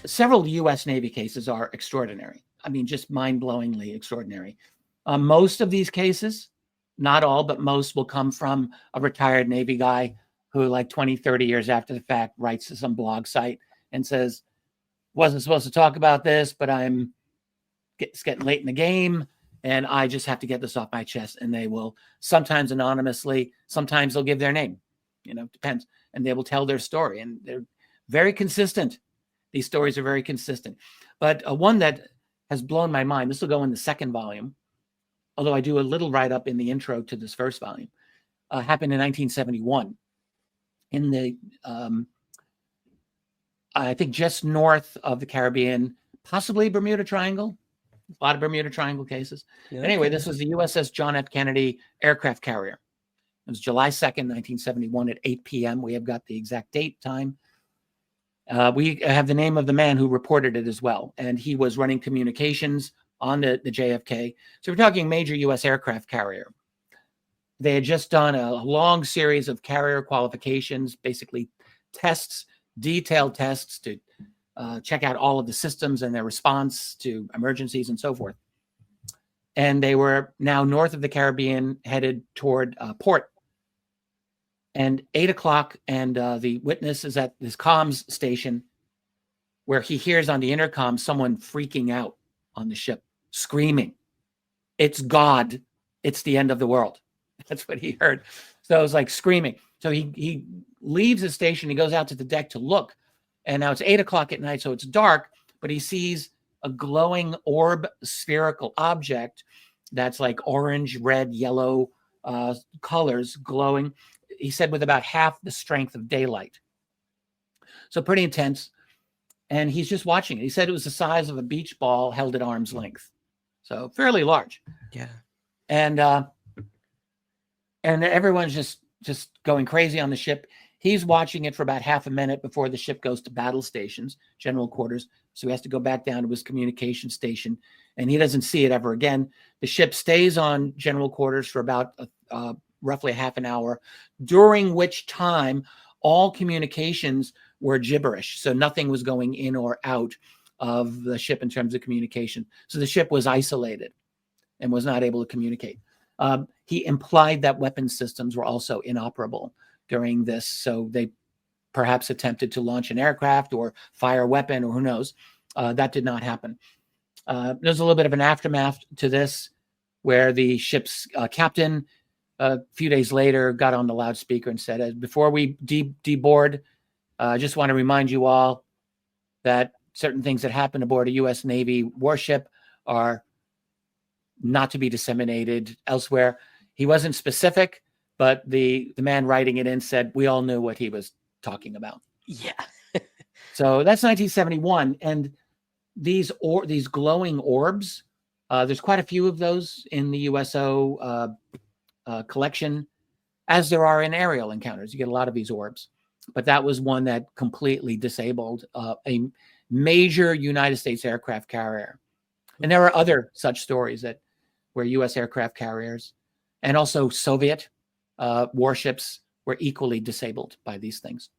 several U.S. Navy cases are extraordinary. I mean, just mind-blowingly extraordinary. Most of these cases, not all, but most will come from a retired Navy guy who, like 20, 30 years after the fact, writes to some blog site and says, wasn't supposed to talk about this, but it's getting late in the game, and I just have to get this off my chest. And they will, sometimes anonymously, sometimes they'll give their name, depends. And they will tell their story, and they're very consistent. These stories are very consistent. But one that has blown my mind, this will go in the second volume, although I do a little write-up in the intro to this first volume, happened in 1971 in the, I think, just north of the Caribbean, possibly Bermuda Triangle. A lot of Bermuda Triangle cases. Yeah, anyway, this was the USS John F Kennedy aircraft carrier. It was July 2nd, 1971 at 8 p.m. We have got the exact date, time. We have the name of the man who reported it as well. And he was running communications on the JFK. So we're talking major U.S. aircraft carrier. They had just done a long series of carrier qualifications, basically tests, detailed tests to check out all of the systems and their response to emergencies and so forth. And they were now north of the Caribbean, headed toward port. And 8 o'clock, and the witness is at this comms station where he hears on the intercom someone freaking out on the ship, screaming, "It's God. It's the end of the world." That's what he heard. So it was like screaming. So he leaves the station. He goes out to the deck to look. And now it's 8 o'clock at night, so it's dark, but he sees a glowing orb spherical object that's like orange, red, yellow colors glowing. He said with about half the strength of daylight. So pretty intense. And he's just watching it. He said it was the size of a beach ball held at arm's length. So fairly large. Yeah. And everyone's just going crazy on the ship. He's watching it for about half a minute before the ship goes to battle stations, general quarters. So he has to go back down to his communication station, and he doesn't see it ever again. The ship stays on general quarters for about roughly half an hour, during which time all communications were gibberish. So nothing was going in or out of the ship in terms of communication. So the ship was isolated and was not able to communicate. He implied that weapon systems were also inoperable during this. So they perhaps attempted to launch an aircraft or fire a weapon, or who knows. That did not happen. There's a little bit of an aftermath to this, where the ship's captain, a few days later, got on the loudspeaker and said, before we deboard, I just want to remind you all that certain things that happen aboard a U.S. Navy warship are not to be disseminated elsewhere. He wasn't specific, but the man writing it in said we all knew what he was talking about. Yeah. So that's 1971. And these glowing orbs, there's quite a few of those in the USO collection, as there are in aerial encounters. You get a lot of these orbs. But that was one that completely disabled a major United States aircraft carrier. And there are other such stories where U.S. aircraft carriers and also Soviet warships were equally disabled by these things.